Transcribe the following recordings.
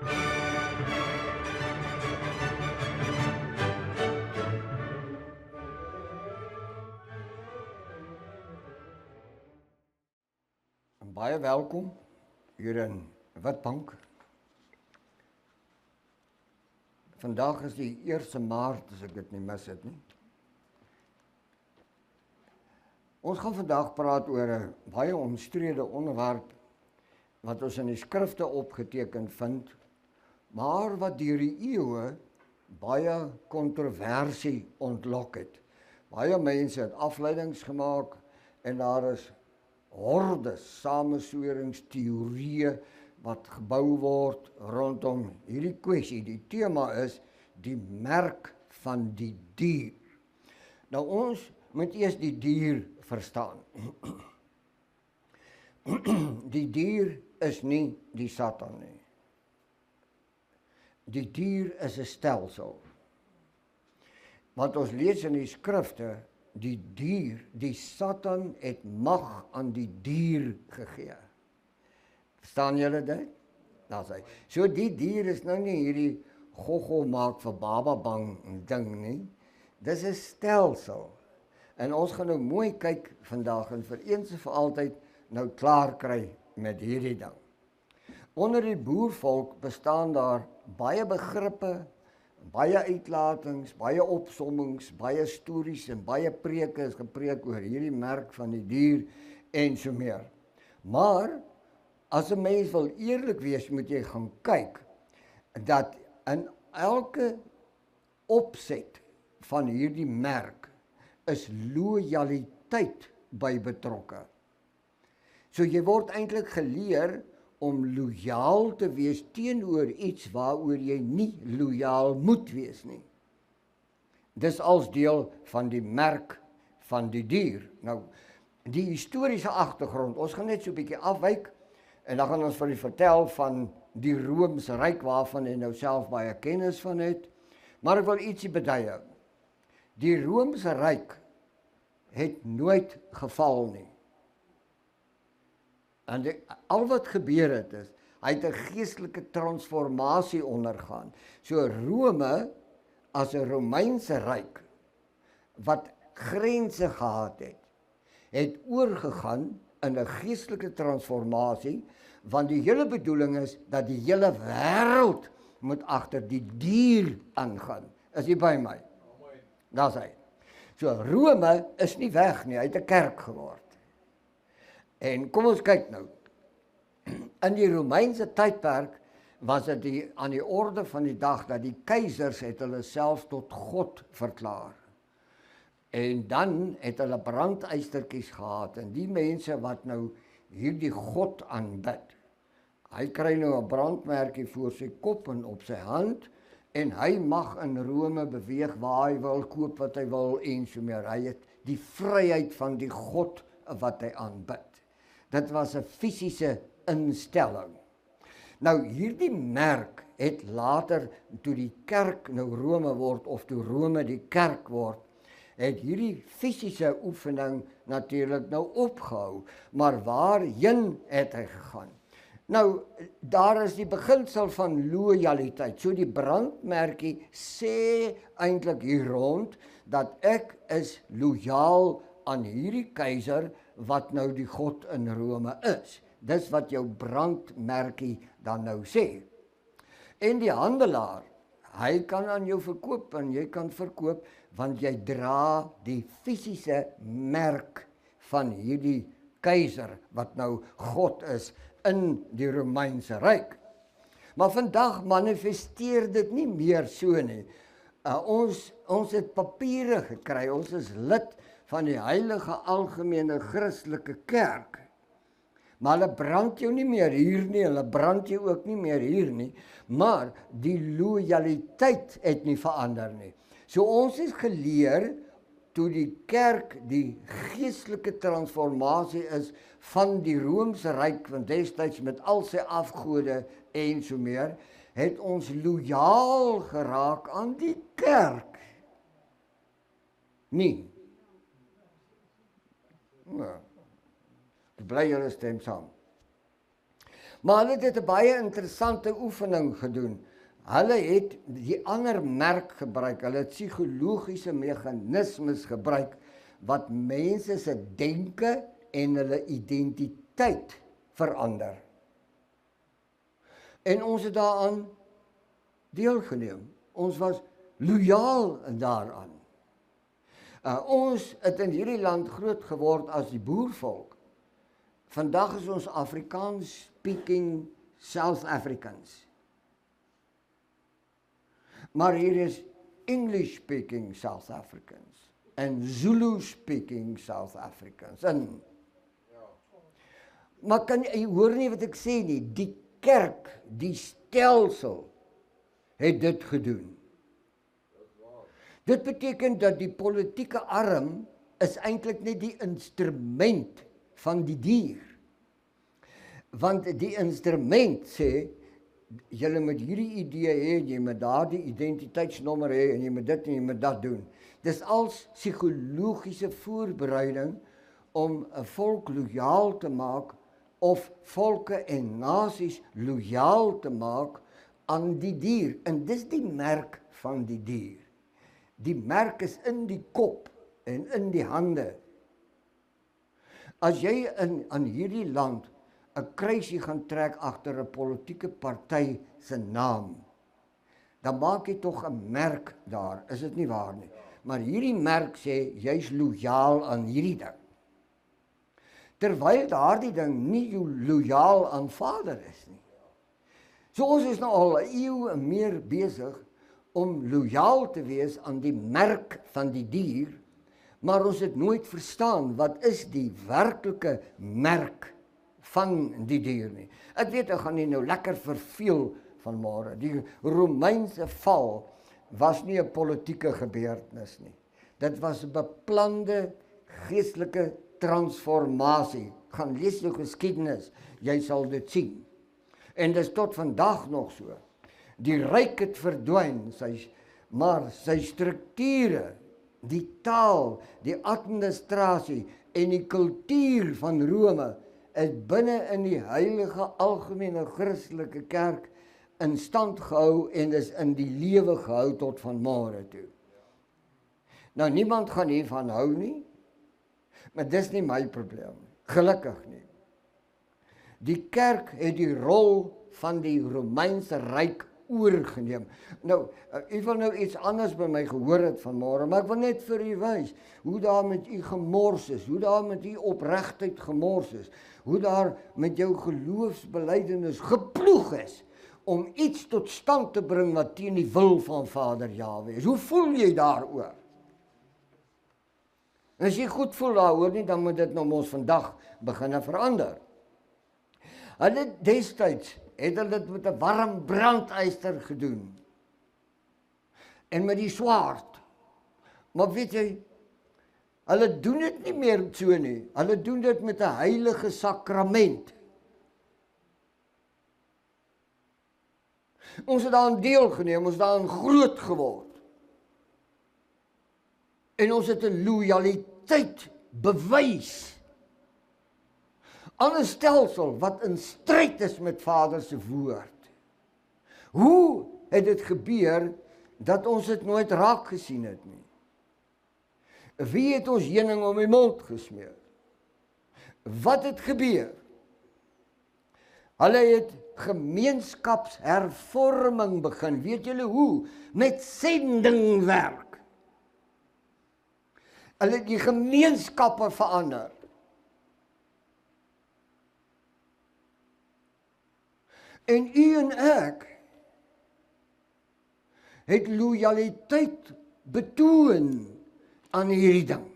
Baie welkom hier in Witbank. Vandag is die 1 Maart, as ek dit nie mis het nie. Ons gaan vandag praat oor 'n baie omstrede onderwerp wat ons in die skrifte opgeteken vind, maar wat deur die eeue baie kontroversie ontlok het. Baie mense het afleidings gemaak en daar is hordes samesweringsteorieë wat gebou word rondom hierdie kwessie. Die tema is die merk van die dier. Nou ons moet eers die dier verstaan. Die dier is nie die Satan nie. Die dier is 'n stelsel. Want ons lees in die skrifte, die dier, die Satan het mag aan die dier gegee. Verstaan julle dit? Daar sê. So die dier is nou nie hierdie goggo maak vir baba bang ding nie. Dis 'n stelsel. En ons gaan nou mooi kyk vandag en vir eens en vir altyd nou klaar kry met hierdie ding. Onder die boervolk bestaan daar baie begrippe, baie uitlatings, baie opsommings, baie stories en baie preke is gepreek oor hierdie merk van die dier en so meer. Maar as 'n mens wil eerlik wees, moet jy gaan kyk dat in elke opset van hierdie merk is lojaliteit by betrokke. So jy word eintlik geleer om lojaal te wees teenoor iets waaroor jy nie lojaal moet wees nie. Dis als deel van die merk van die dier. Nou, die historiese agtergrond, ons gaan net so 'n bietjie afwyk en dan gaan ons vir julle vertel van die Romeinse ryk waarvan jy nou self baie kennis van het. Maar ek wil ietsie beduie. Die Romeinse ryk het nooit geval nie. En al wat gebeur het is, hy het 'n geestelike transformasie ondergaan. So Rome as 'n Romeinse ryk wat grense gehad het oorgegaan in 'n geestelike transformasie, want die hele bedoeling is dat die hele wêreld moet agter die dier aangaan. Is jy by my? Daar's hy. So Rome is nie weg nie, hy het 'n kerk geword. En kom ons kyk nou. In die Romeinse tydperk was dit aan die orde van die dag dat die keisers het hulle self tot God verklaar. En dan het hulle brandystertjies gehad en die mense wat nou hierdie God aanbid, hy kry nou 'n brandmerkie voor sy kop en op sy hand en hy mag in Rome beweeg waar hy wil, koop wat hy wil en so meer. Hy het die vryheid van die God wat hy aanbid. Dit was 'n fisiese instelling. Nou hierdie merk het later, toe die kerk nou Rome word of toe Rome die kerk word, het hierdie fisiese oefening natuurlik nou opgehou. Maar waarheen het hy gegaan? Nou, daar is die beginsel van lojaliteit. So die brandmerkie sê eintlik hier rond dat ek is lojaal aan hierdie keiser wat nou die God in Rome is. Dis wat jou brandmerkie dan nou sê. En die handelaar, hy kan aan jou verkoop en jy kan verkoop want jy dra die fisiese merk van hierdie keiser wat nou God is in die Romeinse ryk. Maar vandag manifesteer dit nie meer so nie. Ons het papiere gekry, ons is lid van die Heilige Algemene Christelike Kerk. Maar hulle brand jou nie meer hier nie, hulle brand jou ook nie meer hier nie, maar die lojaliteit het nie verander nie. So ons is geleer, toe die kerk die geestelike transformasie is van die Romeinse ryk van destyds met al sy afgode en so meer, het ons lojaal geraak aan die kerk. Nie. Nou, ek bly julle stem saam. Maar hulle het 'n baie interessante oefening gedoen. Hulle het die ander merk gebruik. Hulle het psigologiese meganismes gebruik wat mense se denke en hulle identiteit verander. En ons het daaraan deelgeneem. Ons was loyaal daaraan. Ons het in hierdie land groot geword as die boervolk. Vandag is ons Afrikaans-speaking South Africans. Maar hier is English-speaking South Africans en Zulu-speaking South Africans. Maar kan jy hoor nie wat ek sê nie, die kerk, die stelsel het dit gedoen. Dit beteken dat die politieke arm is eintlik net die instrument van die dier. Want die instrument sê, julle moet hierdie idee hê, jy moet daardie identiteitsnommer hê en jy moet dit en jy moet dat doen. Dis als psigologiese voorbereiding om 'n volk loyaal te maak of volke en nasies loyaal te maak aan die dier. En dis die merk van die dier. Die merk is in die kop en in die hande. As jy aan hierdie land 'n kruisie gaan trek agter 'n politieke party se naam, dan maak jy tog 'n merk daar, is dit nie waar nie? Maar hierdie merk sê, jy's loyaal aan hierdie ding. Terwyl daardie ding nie loyaal aan Vader is nie. So ons is nou al 'n eeu en meer besig om loyaal te wees aan die merk van die dier, maar ons het nooit verstaan wat is die werklike merk van die dier nie. Ek weet, ek gaan nie nou lekker verveel vanmôre. Die Romeinse val was nie 'n politieke gebeurtenis nie. Dit was 'n beplande geestelike transformasie. Gaan lees jou geskiedenis, jy sal dit sien. En dis tot vandag nog so. Die ryk het verdwyn, maar sy strukture, die taal, die administrasie en die kultuur van Rome is binne in die heilige algemene Christelike kerk in stand gehou en is in die lewe gehou tot vanmôre toe. Nou niemand gaan hiervan hou nie, maar dis nie my probleem, gelukkig nie. Die kerk het die rol van die Romeinse ryk oorgeneem. Nou, u wil nou iets anders by my gehoor het vanmôre, maar ek wil net vir u wys hoe daar met u gemors is, hoe daar met u opregtheid gemors is, hoe daar met jou geloofsbelydenis geploeg is om iets tot stand te bring wat teen die wil van Vader Jahwe is. Hoe voel jy daaroor? En as jy goed voel daaroor nie, dan moet dit nou ons vandag begin verander. Hulle destyds het hulle dit met 'n warm brandyster gedoen. En met die swaard. Maar weet jy, hulle doen dit nie meer so nie. Hulle doen dit met 'n heilige sakrament. Ons het daaraan deelgeneem, ons het daaraan groot geword. En ons het 'n lojaliteit bewys aan 'n stelsel wat in stryd is met Vader se woord. Hoe het dit gebeur dat ons dit nooit raak gesien het nie? Wie het ons heuning om die mond gesmeer? Wat het gebeur? Hulle het gemeenskapshervorming begin. Weet julle hoe? Met sendingwerk. Hulle het die gemeenskappe verander. En u en ek het lojaliteit betoon aan hierdie ding.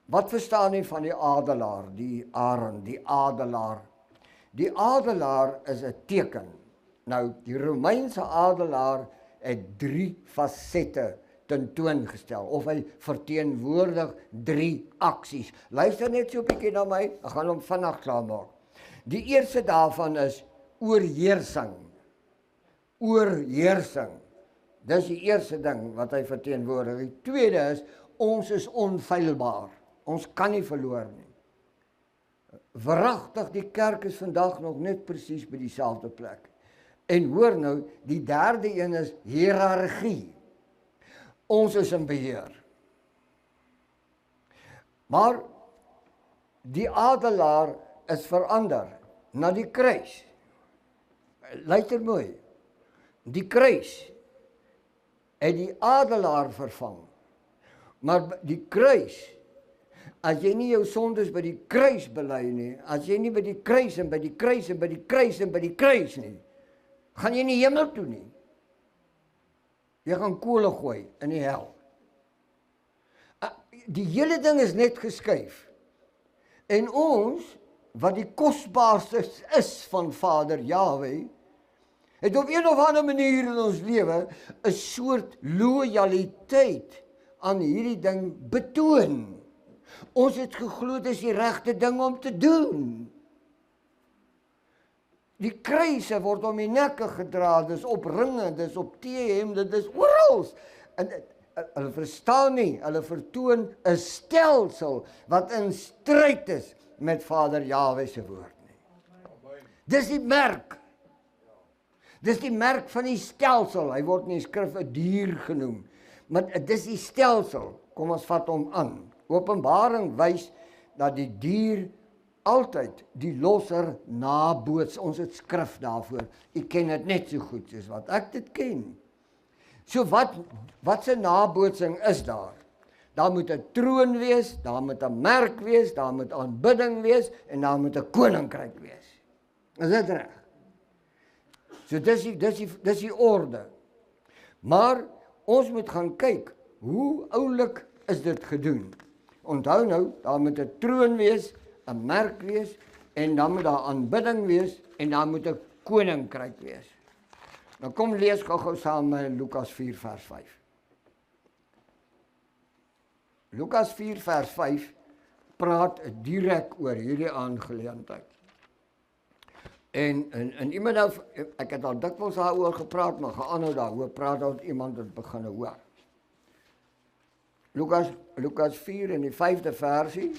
Wat verstaan jy van die adelaar, die arend, die adelaar? Die adelaar is 'n teken. Nou, die Romeinse adelaar het 3 fasette tentoongestel, of hy verteenwoordig 3 aksies. Luister net so 'n bietjie na my, ek gaan hom vinnig klaarmaak. Die eerste daarvan is oorheersing. Oorheersing. Dis die eerste ding wat hy verteenwoordig. Die tweede is, ons is onfeilbaar. Ons kan nie verloor nie. Waaragtig, die kerk is vandag nog net presies by dieselfde plek. En hoor nou, die derde een is hiërargie. Ons is in beheer. Maar die adelaar is verander na die kruis. Luister mooi. Die kruis het die adelaar vervang. Maar die kruis, as jy nie jou sondes by die kruis bely nie, as jy nie by die kruis en by die kruis en by die kruis en by die kruis nie, gaan jy nie hemel toe nie. Jy gaan kole gooi in die hel. Die hele ding is net geskuif. En ons, wat die kosbaarste is van Vader Jahwe, het op een of ander manier in ons lewe 'n soort lojaliteit aan hierdie ding betoon. Ons het geglo dit is die regte ding om te doen. Die kruise word om die nekke gedra, dis op ringe, dis op T-hemde, dis oral. En hulle verstaan nie, hulle vertoon 'n stelsel wat in stryd is met Vader Jahwe se woord nie. Dis die merk. Dis die merk van die stelsel. Hy word in die skrif 'n dier genoem. Maar dis die stelsel. Kom ons vat hom aan. Openbaring wys dat die dier altyd die losser naboots. Ons het skrif daarvoor. Ek ken dit net so goed soos wat ek dit ken. So wat se nabootsing is daar? Daar moet 'n troon wees, daar moet 'n merk wees, daar moet aanbidding wees en daar moet 'n koninkryk wees. Is dit reg? So dis die orde. Maar ons moet gaan kyk, hoe oulik is dit gedoen? Onthou nou, daar moet 'n troon wees, 'n merk wees en dan moet daar aanbidding wees en dan moet 'n koninkryk wees. Nou kom lees gou saam met Lukas 4 vers 5. Lukas 4 vers 5 praat direk oor hierdie aangeleentheid. En iemand nou, ek het al dikwels daaroor gepraat, maar gaan aanhou daaroor praat dat iemand het begin hoor. Lukas 4 in die 5de versie.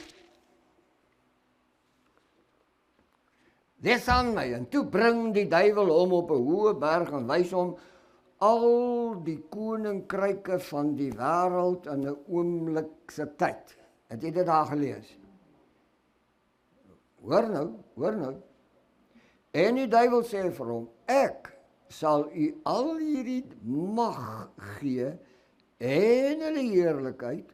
Dis aan my, en toe bring die duiwel hom op 'n hoë berg en wys hom al die koninkryke van die wêreld in 'n oomblik se tyd. Het jy dit daar gelees? Hoor nou. En die duiwel sê vir hom, ek sal u al hierdie mag gee en hulle heerlikheid,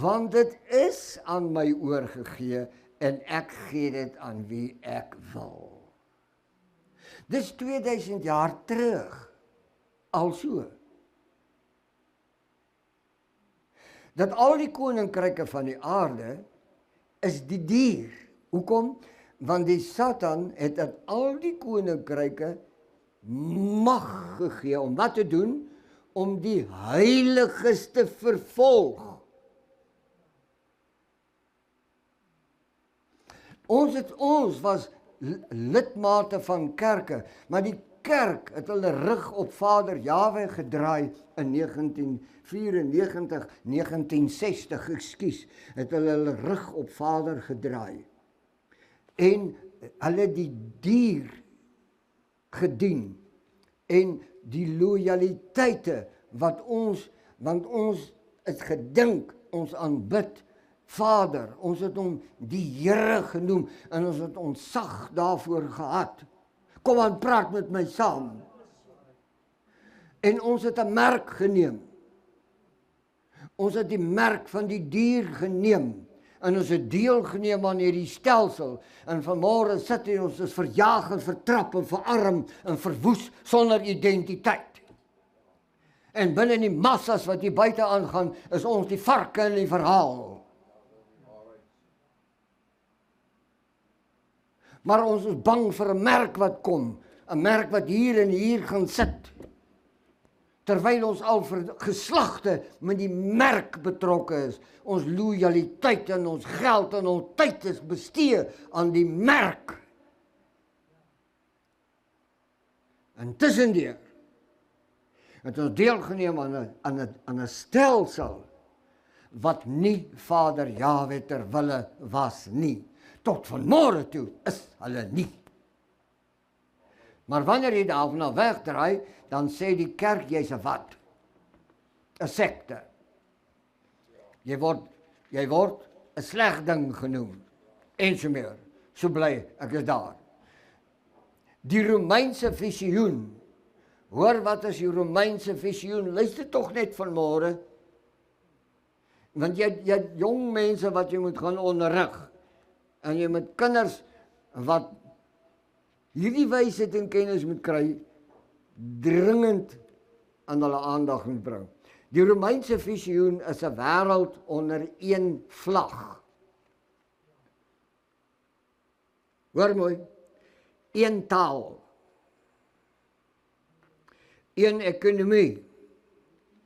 want dit is aan my oorgegee en ek gee dit aan wie ek wil. Dis 2000 jaar terug. Also, dat al die koninkryke van die aarde is die dier. Hoekom? Want die Satan het aan al die koninkryke mag gegee om wat te doen? Om die heiliges te vervolg. Ons was lidmate van kerke, maar die kerk het hulle rug op Vader Jahwe gedraai in 1994, 1960, ekskuus, het hulle rug op Vader gedraai. En hulle die dier gedien en die lojaliteite want ons het gedink, ons aanbid Vader, ons het hom die Here genoem en ons het ontzag daarvoor gehad. Kom aan, praat met my saam. En ons het 'n merk geneem. Ons het die merk van die dier geneem. En ons het deelgeneem aan hierdie stelsel. En vanmôre sit ons is verjaag en vertrap en verarm en verwoes sonder identiteit. En binne die massas wat hier buite aangaan, is ons die varke in die verhaal. Maar ons is bang vir 'n merk wat kom, 'n merk wat hier en hier gaan sit. Terwyl ons al vir geslagte met die merk betrokke is, ons lojaliteit en ons geld en ons tyd is bestee aan die merk. Intussendeur het ons deelgeneem aan 'n stelsel wat nie Vader Jahwe ter wille was nie. Tot vanmôre toe is hulle nie. Maar wanneer jy daarvan wegdraai, dan sê die kerk jy's 'n wat? 'n sekte. Jy word 'n sleg ding genoem. En so meer. So bly ek is daar. Die Romeinse visioen. Hoor wat is die Romeinse visioen? Luister tog net vanmôre. Want jy het jong mense wat jy moet gaan onderrig. En jy moet kinders wat hierdie wysheid en kennis moet kry, dringend aan hulle aandag moet bring. Die Romeinse visioen is 'n wêreld onder een vlag. Hoor mooi, een taal, een ekonomie,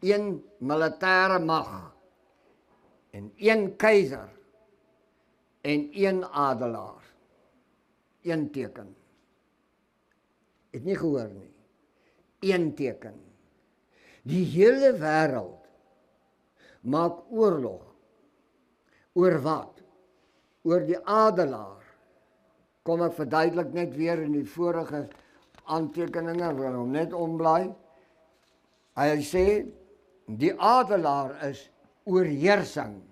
een militêre mag, en een keiser, en een adelaar, een teken. Het nie gehoor nie, een teken. Die hele wêreld maak oorlog. Oor wat? Oor die adelaar. Kom ek verduidelik net weer in die vorige aantekeninge, wil hom net omblaai. Hy sê, die adelaar is oorheersing.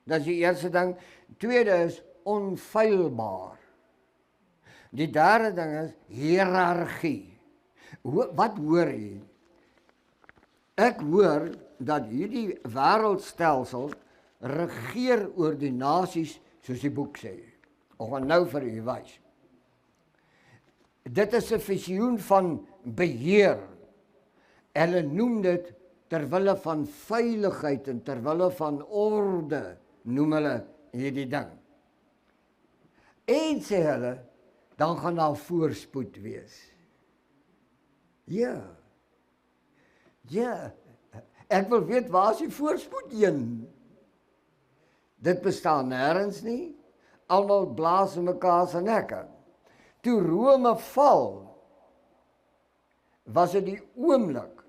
Dat is die eerste ding. Tweede is onfeilbaar. Die derde ding is hiërargie. Wat hoor jy? Ek hoor dat hierdie wêreldstelsel regeer oor die nasies, soos die boek sê. Ek gaan nou vir u wys. Dit is 'n visioen van beheer. Hulle noem dit terwille van veiligheid en terwille van orde, noem hulle hierdie ding. En sê hulle, dan gaan daar voorspoed wees. Ja. Ja. Ek wil weet, waar is die voorspoed heen? Dit bestaan nêrens nie. Almal blaas in mekaar se nekke. Toe Rome val, was dit die oomblik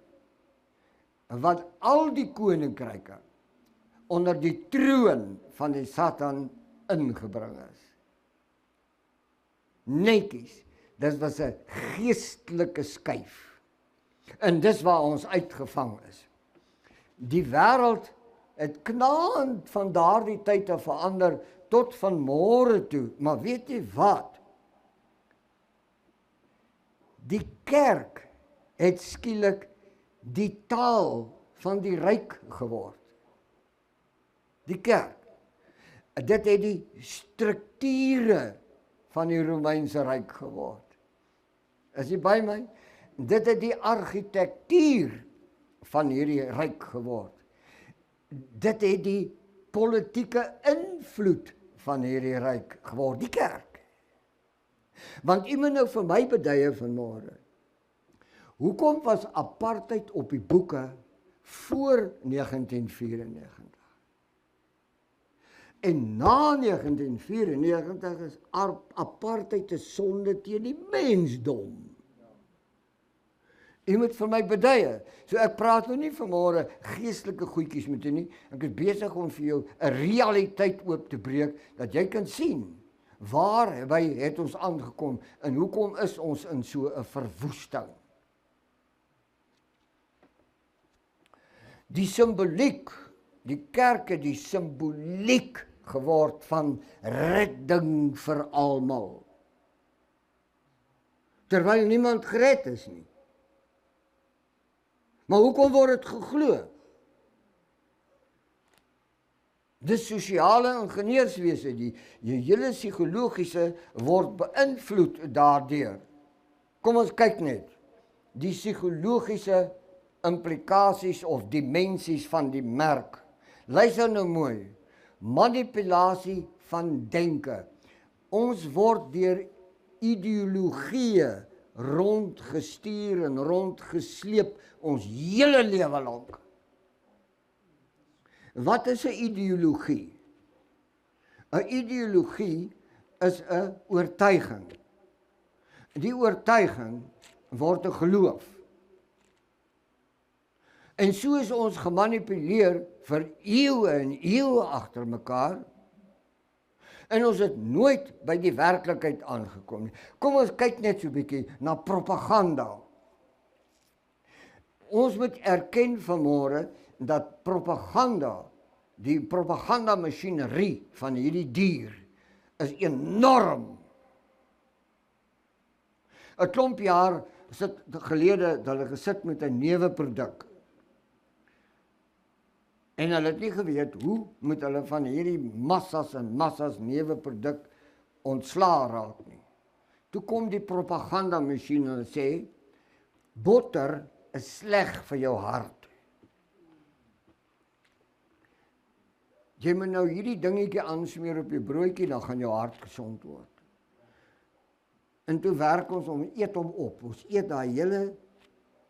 wat al die koninkryke onder die troon van die Satan ingebring is. Netjies, dit was 'n geestelike skuif. En dis waar ons uitgevang is. Die wêreld het knaand van daardie tyd af verander tot vanmôre toe. Maar weet jy wat? Die kerk het skielik die taal van die ryk geword. Die kerk. Dit het die strukture van die Romeinse ryk geword. Is jy by my? Dit het die argitektuur van hierdie ryk geword. Dit het die politieke invloed van hierdie ryk geword, die kerk. Want u moet nou vir my beduie vanmôre. Hoekom was apartheid op die boeke voor 1994? En na 1994 is apartheid 'n sonde teen die mensdom. U moet vir my beduie. So ek praat nou nie vanmôre geestelike goedjies met u nie. Ek is besig om vir jou 'n realiteit oop te breek dat jy kan sien waar het ons aangekom en hoekom is ons in so 'n verwoesting. Die simboliek, die kerk het die simboliek geword van redding vir almal. Terwyl niemand gered is nie. Maar hoekom word dit geglo? Dis sosiale ingenieurswese, die hele psigologiese word beïnvloed daardeur. Kom ons kyk net. Die psigologiese implikasies of dimensies van die merk. Luister nou mooi. Manipulasie van denke. Ons word deur ideologieë rondgestuur en rondgesleep ons hele lewe lank. Wat is 'n ideologie? 'n Ideologie is 'n oortuiging. Die oortuiging word 'n geloof. En so is ons gemanipuleer vir eeue en eeue agter mekaar. En ons het nooit by die werklikheid aangekom nie. Kom ons kyk net so 'n bietjie na propaganda. Ons moet erken vanmôre dat propaganda, die propagandamasjinerie van hierdie dier, is enorm. 'n Klomp jaar gelede dat hulle gesit met 'n neuweproduk. En hulle het nie geweet hoe moet hulle van hierdie massas en massas neuweproduk ontslaa raak nie. Toe kom die propagandamasjien en sê, botter is sleg vir jou hart. Jy moet nou hierdie dingetjie aansmeer op jou broodjie, dan gaan jou hart gesond word. En toe werk ons om eet hom op. Ons eet daai hele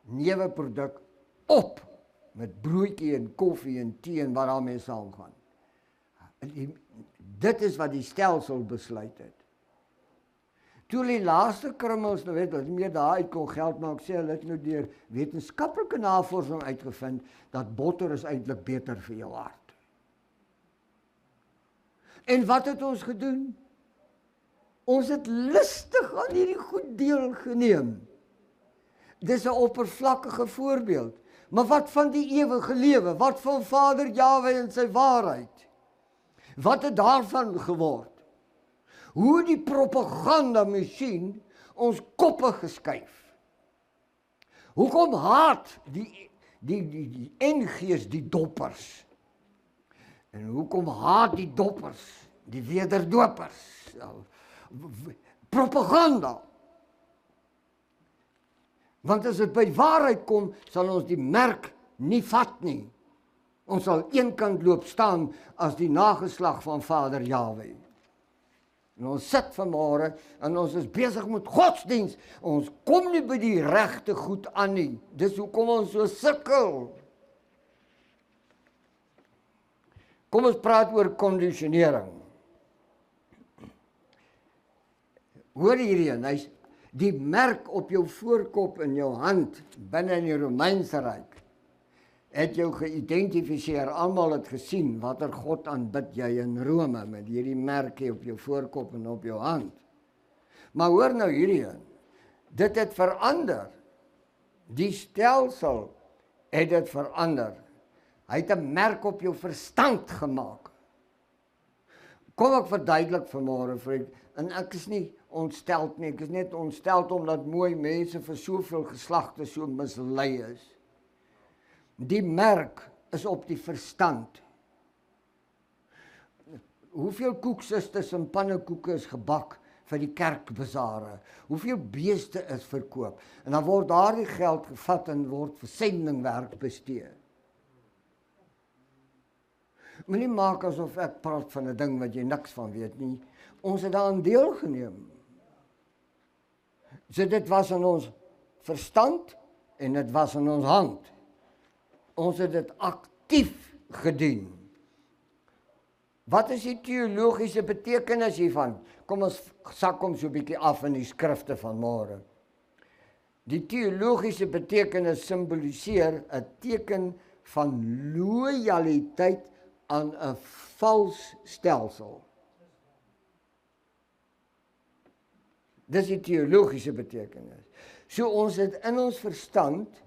neuweproduk op met broodjie en koffie en tee en wat daarmee saamgaan. Dit is wat die stelsel besluit het. Toe die laaste krummels, nou weet wat meer daar uit kon geld maak, sê hulle het nou deur wetenskaplike navorsing uitgevind dat botter is eintlik beter vir jou hart. En wat het ons gedoen? Ons het lustig aan hierdie goed deelgeneem. Dis 'n oppervlakkige voorbeeld. Maar wat van die ewige lewe? Wat van Vader Jahwe en sy waarheid? Wat het daarvan geword? Hoe die propagandamasjien ons koppe geskuif. Hoekom haat die NG's die doppers? En hoekom haat die doppers die wederdopers? Propaganda. Want as dit by waarheid kom, sal ons die merk nie vat nie. Ons sal eenkant loop staan as die nageslag van Vader Jahwe. En ons sit vanmôre en ons is besig met godsdiens. Ons kom nie by die regte goed aan nie. Dis hoekom ons so sukkel. Kom ons praat oor kondisionering. Hoor hierdie een, die merk op jou voorkop en jou hand binne in die Romeinse Ryk het jou geïdentifiseer. Almal het gesien watter God aanbid jy in Rome met hierdie merkie op jou voorkop en op jou hand. Maar hoor nou hierdie een, dit het verander. Die stelsel het dit verander. Hy het 'n merk op jou verstand gemaak. Kom ek verduidelik vanmôre vir ek, en ek is nie ontsteld nie, ek is net ontsteld omdat mooi mense vir soveel geslagte so mislei is. Die merk is op die verstand. Hoeveel koeksisters en pannekoeke is gebak vir die kerkbasare? Hoeveel beeste is verkoop? En dan word daardie geld gevat en word vir sendingwerk bestee. Moenie maak asof ek praat van 'n ding wat jy niks van weet nie. Ons het daaraan deelgeneem. So dit was in ons verstand en dit was in ons hand. Ons het dit aktief gedien. Wat is die teologiese betekenis hiervan? Kom ons sak hom so 'n bietjie af in die skrifte van môre. Die teologiese betekenis simboliseer 'n teken van lojaliteit aan 'n vals stelsel. Dis die teologiese betekenis. So ons het in ons verstand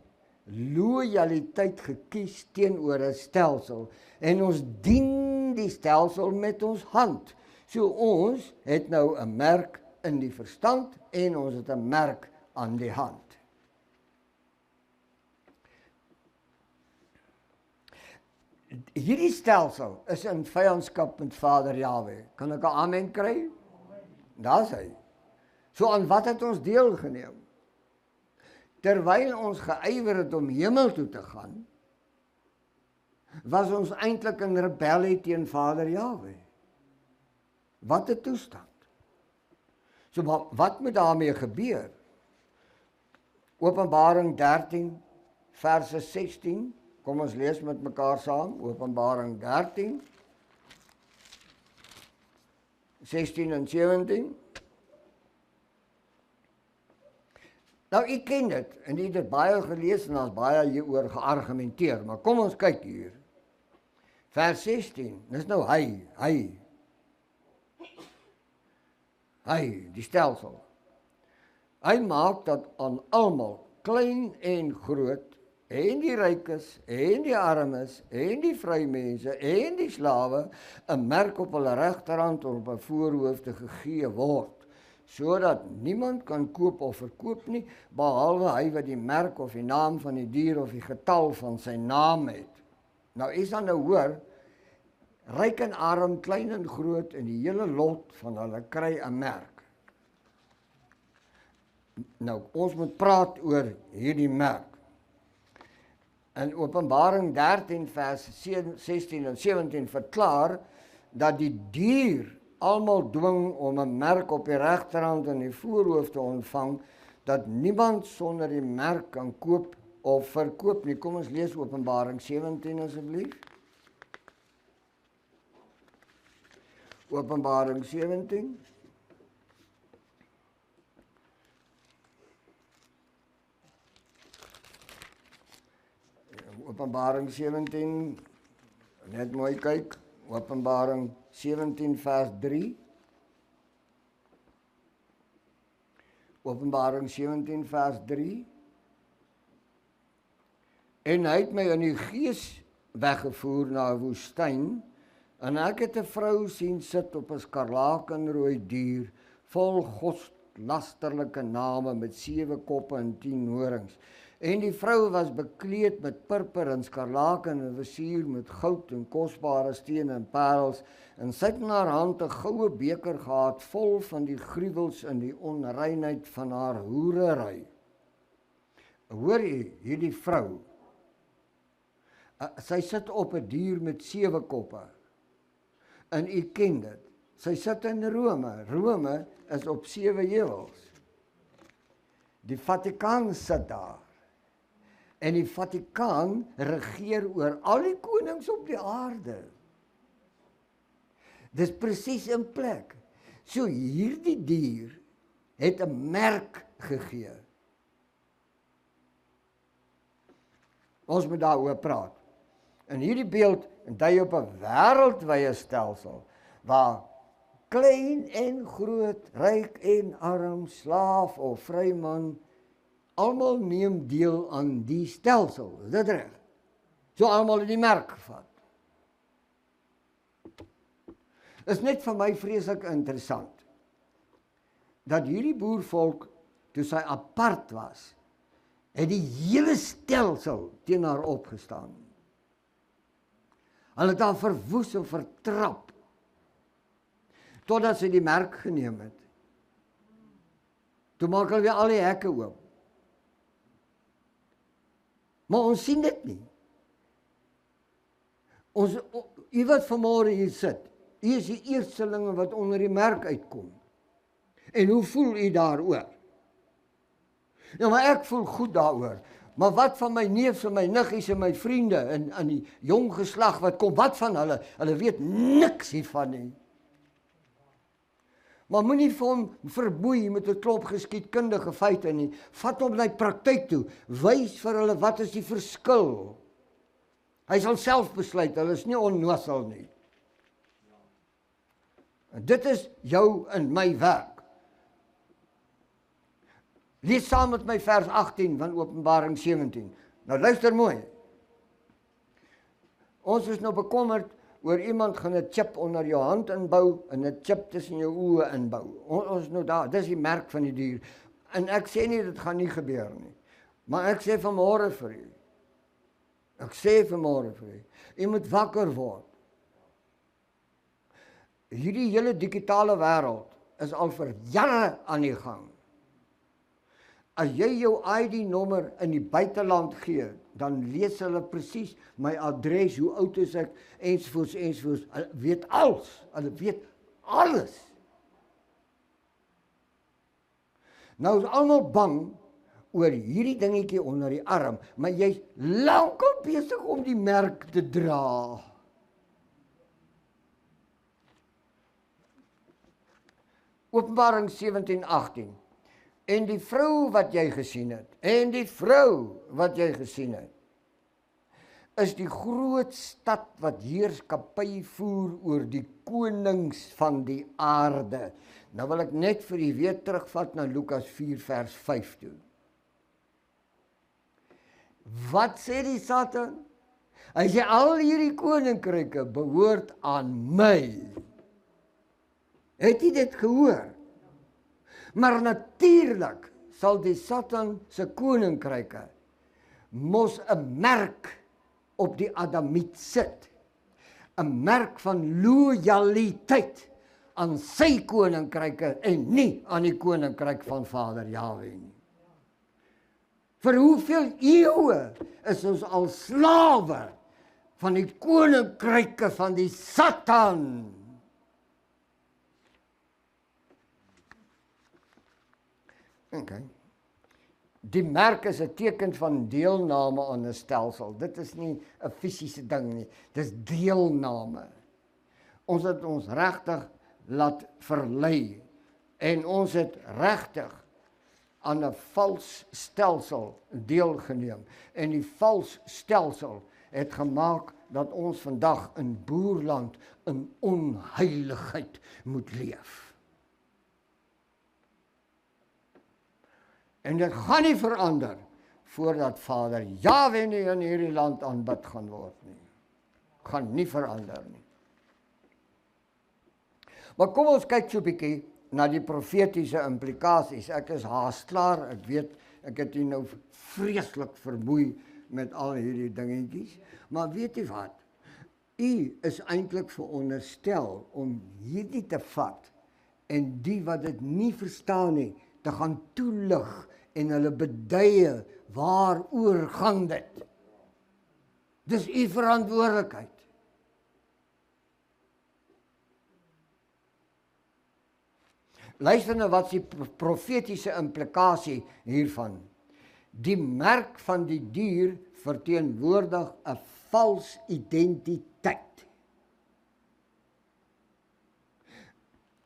lojaliteit gekies teenoor 'n stelsel en ons dien die stelsel met ons hand. So ons het nou 'n merk in die verstand en ons het 'n merk aan die hand. Hierdie stelsel is in vyandskap met Vader Jahwe. Kan ek 'n amen kry? Daar's hy. So aan wat het ons deelgeneem? Terwyl ons geëiwer het om hemel toe te gaan, was ons eintlik in rebellie teen Vader Jahwe. Wat 'n toestand. So wat moet daarmee gebeur? Openbaring 13 verse 16. Kom ons lees met mekaar saam. Openbaring 13 16 en 17. Nou, ek ken dit, en ek het dit baie gelees, en daar's baie hieroor geargumenteer, maar kom ons kyk hier. Vers 16, dis nou hy. Hy, die stelsel. Hy maak dat aan almal, klein en groot, en die rykes, en die armes, en die vrymense, en die slawe, 'n merk op hulle regterhand of op 'n voorhoofde gegee word, sodat niemand kan koop of verkoop nie, behalwe hy wat die merk of die naam van die dier of die getal van sy naam het. Nou is dan nou hoor, ryk en arm, klein en groot, en die hele lot van hulle kry 'n merk. Nou, ons moet praat oor hierdie merk. In Openbaring 13 vers 16 en 17 verklaar dat die dier almal dwing om 'n merk op die regterhand en die voorhoof te ontvang, dat niemand sonder die merk kan koop of verkoop nie. Kom ons lees Openbaring 17 asseblief. Openbaring 17. Openbaring 17, net mooi kyk, Openbaring 17 vers 3. Openbaring 17 vers 3. En hy het my in die gees weggevoer na 'n woestyn, en ek het 'n vrou sien sit op 'n skarlakenrooi dier, vol godslasterlike name met 7 koppe en 10 horings. En die vrou was bekleed met purper en skarlaken en versier met goud en kosbare stene en parels, en sy het in haar hand 'n goue beker gehad, vol van die gruwels en die onreinheid van haar hoerery. Hoor jy, hierdie vrou, sy sit op 'n dier met 7 koppe, en u ken dit, sy sit in Rome, Rome is op 7 heuwels, die Vatikaan sit daar, en die Vatikaan regeer oor al die konings op die aarde. Dis presies in plek. So hierdie dier het 'n merk gegee. Ons moet daaroor praat. En hierdie beeld dui op 'n wêreldwye stelsel, waar klein en groot, ryk en arm, slaaf of vryman, almal neem deel aan die stelsel, is dit reg? So almal het die merk gevat. Is net vir my vreeslik interessant, dat hierdie boervolk, toe sy apart was, het die hele stelsel teen haar opgestaan. Hulle het haar verwoes en vertrap, totdat sy die merk geneem het. Toe maak hulle weer al die hekke oop. Maar ons sien dit nie. U wat vanmôre hier sit, u is die eerstelinge wat onder die merk uitkom. En hoe voel u daaroor? Ja, maar ek voel goed daaroor. Maar wat van my neefs en my niggies en my vriende en die jong geslag wat kom, wat van hulle? Hulle weet niks hiervan nie. Maar moenie vir hom verboei met 'n klomp geskiedkundige feite nie. Vat hom na die praktyk toe. Wys vir hulle wat is die verskil. Hy sal self besluit, hulle is nie onnosel nie. En dit is jou en my werk. Lees saam met my vers 18 van Openbaring 17. Nou luister mooi. Ons is nou bekommerd oor iemand gaan 'n chip onder jou hand inbou en 'n chip tussen jou oë inbou. Ons nou daar, dis die merk van die dier. En ek sê nie dit gaan nie gebeur nie. Maar ek sê vanmôre vir u. Ek sê vanmôre vir u. U moet wakker word. Hierdie hele digitale wêreld is al vir jare aan die gang. As jy jou ID-nommer in die buiteland gee, dan lees hulle presies my adres, hoe oud is ek, ensovoorts, ensovoorts. Hulle weet alles. Hulle weet alles. Nou is almal bang oor hierdie dingetjie onder die arm, maar jy's lankal besig om die merk te dra. Openbaring 17:18. En die vrou wat jy gesien het, is die groot stad wat heerskappy voer oor die konings van die aarde. Nou wil ek net vir u weer terugvat na Lukas 4 vers 5 toe. Wat sê die Satan? Hy sê al hierdie koninkryke behoort aan my. Het jy dit gehoor? Maar natuurlik sal die Satan se koninkryke mos 'n merk op die Adamiet sit. 'n Merk van lojaliteit aan sy koninkryke en nie aan die koninkryk van Vader Jahwe nie. Vir hoeveel eeue is ons al slawe van die koninkryke van die Satan? Okay. Die merk is 'n teken van deelname aan 'n stelsel. Dit is nie 'n fisiese ding nie. Dis deelname. Ons het ons regtig laat verlei en ons het regtig aan 'n vals stelsel deelgeneem. En die vals stelsel het gemaak dat ons vandag in boerland in onheiligheid moet leef. En dit gaan nie verander voordat Vader Jahwe nie in hierdie land aanbid gaan word nie. Gaan nie verander nie. Maar kom ons kyk so 'n bietjie na die profetiese implikasies. Ek is haast klaar, ek weet, ek het hier nou vreeslik vermoei met al hierdie dingetjies, maar weet jy wat? U is eintlik veronderstel om hierdie te vat en die wat dit nie verstaan nie, te gaan toelig en hulle beduie waaroor gaan dit. Dis u verantwoordelikheid. Luister nou wat is die profetiese implikasie hiervan. Die merk van die dier verteenwoordig 'n vals identiteit.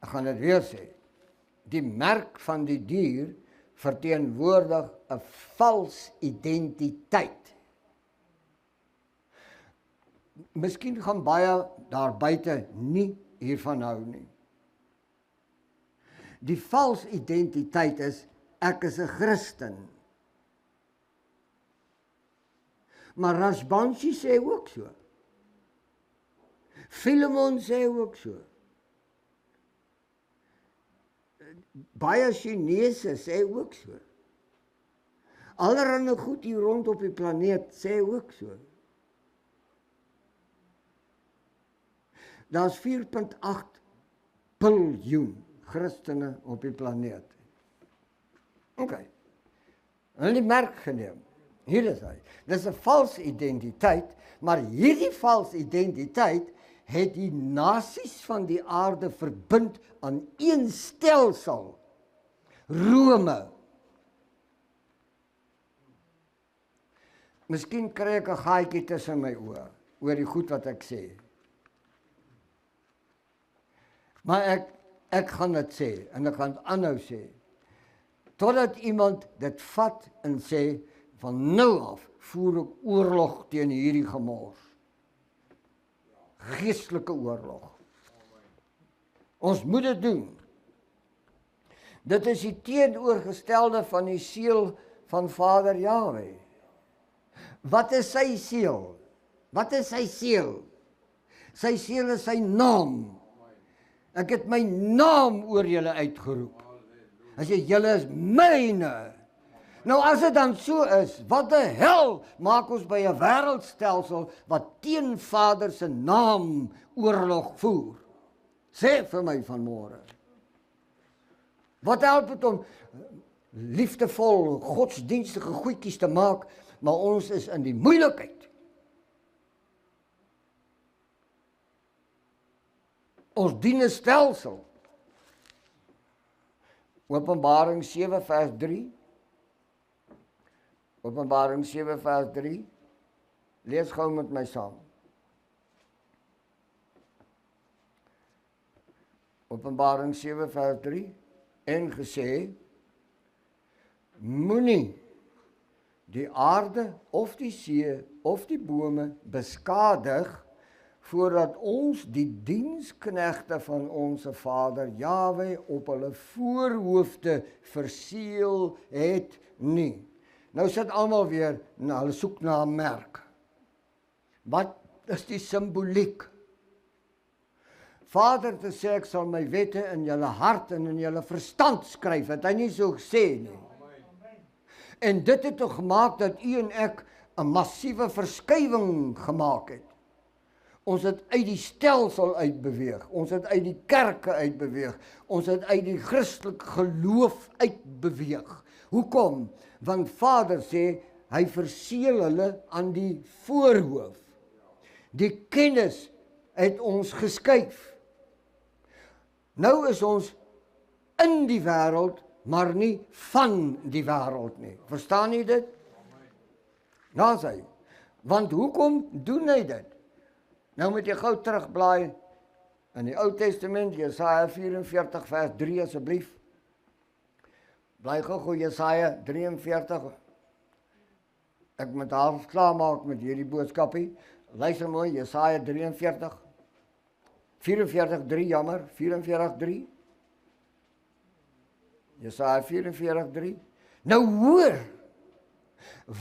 Ek gaan dit weer sê. Die merk van die dier verteenwoordig 'n vals identiteit. Miskien gaan baie daar buite nie hiervan hou nie. Die vals identiteit is, ek is 'n Christen. Maar Rashbanshi sê ook so. Philemon sê ook so. Baie Chinese sê ook so. Allerhande goed hier rond op die planeet sê ook so. Daar's 4.8 biljoen Christene op die planeet. Okay. Hulle het merk geneem. Hier is hy. Dis 'n vals identiteit, maar hierdie vals identiteit het die nasies van die aarde verbind aan een stelsel. Rome. Miskien kry ek 'n gaatjie tussen my oë oor die goed wat ek sê. Maar ek gaan dit sê en ek gaan dit aanhou sê. Totdat iemand dit vat en sê, van nou af voer ek oorlog teen hierdie gemors. Geestelike oorlog. Ons moet dit doen. Dit is die teenoorgestelde van die seël van Vader Jahwe. Wat is sy seël? Wat is sy seël? Sy seël is sy naam. Ek het my naam oor julle uitgeroep. As julle is myne. Nou as dit dan so is, wat die hel maak ons by 'n wêreldstelsel wat teen Vader se naam oorlog voer? Sê vir my vanmôre. Wat help dit om liefdevol, godsdienstige goedjies te maak, maar ons is in die moeilikheid. Ons dien 'n stelsel. Openbaring 7 vers 3. Openbaring 7 vers 3. Lees gou met my saam. Openbaring 7 vers 3. En gesê, moenie die aarde of die see of die bome beskadig voordat ons die diensknegte van ons Vader Jahwe op hulle voorhoofde verseël het nie. Nou sit almal weer, hulle soek na 'n merk. Wat is die simboliek? Vader te sê, ek sal my wette in julle hart en in julle verstand skryf, het hy nie so gesê nie. En dit het toch gemaak dat u en ek 'n massiewe verskywing gemaak het. Ons het uit die stelsel uitbeweeg, ons het uit die kerke uitbeweeg, ons het uit die Christelike geloof uitbeweeg. Hoekom? Want Vader sê, hy verseël hulle aan die voorhoof. Die kennis het ons geskuif. Nou is ons in die wêreld, maar nie van die wêreld nie. Verstaan jy dit? Nou sê hy, want hoekom doen hy dit? Nou moet jy gou terugblaai in die Ou Testament, Jesaja 44 vers 3 asseblief. Blaai gou Jesaja 43. Ek moet half klaar maak met hierdie boodskapie. Luister mooi, Jesaja 43. 44:3, jammer, 44:3. Jesaja 44:3. Nou hoor,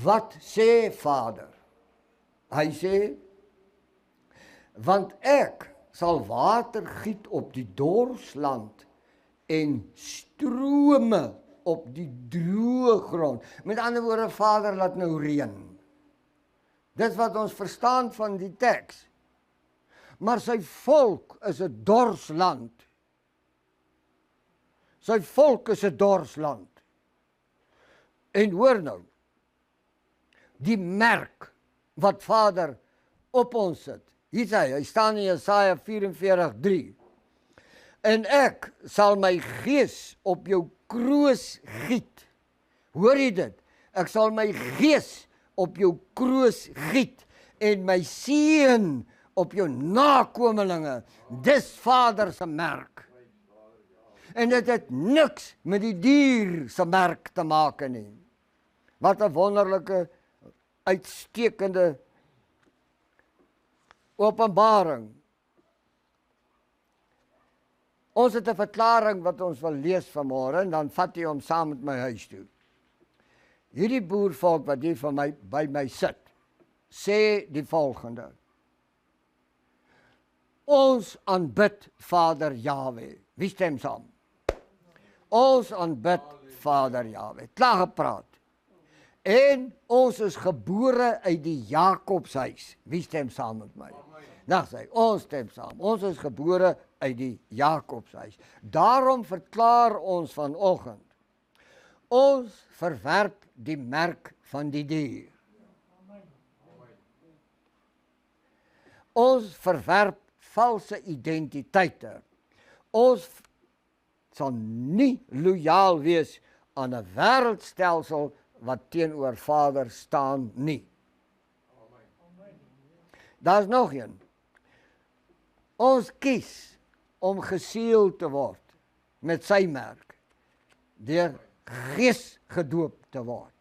wat sê Vader? Hy sê, want ek sal water giet op die dorsland en strome op die droë grond. Met ander woorde, Vader laat nou reën. Dit wat ons verstaan van die teks. Maar sy volk is 'n dorsland. Sy volk is 'n dorsland. En hoor nou, die merk wat Vader op ons sit. Hier sê hy staan in Jesaja 44:3. En ek sal my gees op jou kroos giet. Hoor jy dit? Ek sal my gees op jou kroos giet en my seën op jou nakomelinge. Dis Vader se merk. En dit het niks met die dier se merk te maak nie. Wat 'n wonderlike, uitstekende openbaring. Ons het 'n verklaring wat ons wil lees vanmôre en dan vat jy hom saam met my huis toe. Hierdie boervolk wat hier van my by my sit, sê die volgende: ons aanbid Vader Jahwe. Wie stem saam? Ons aanbid Vader Jahwe. Klaar gepraat. En ons is gebore uit die Jakobshuis. Wie stem saam met my? Nou sê, ons stem saam. Ons is gebore uit die Jakobshuis. Daarom verklaar ons vanoggend, ons verwerp die merk van die dier. Ons verwerp valse identiteite. Ons sal nie lojaal wees aan 'n wêreldstelsel wat teenoor Vader staan nie. Daar's nog een. Ons kies om geseël te word met sy merk, deur Gees gedoop te word.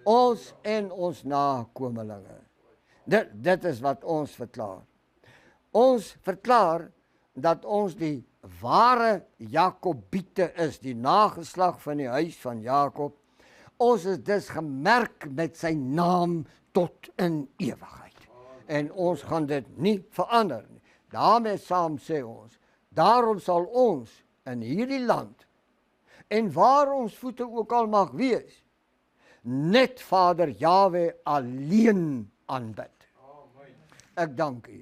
Ons en ons nakomelinge. Dit is wat ons verklaar. Ons verklaar dat ons die ware Jakobiete is, die nageslag van die huis van Jakob. Ons is dus gemerk met sy naam tot in ewigheid. En ons gaan dit nie verander nie. Daarmee saam sê ons, daarom sal ons in hierdie land, en waar ons voete ook al mag wees, net Vader Jahwe alleen aanbid. Ek dank u.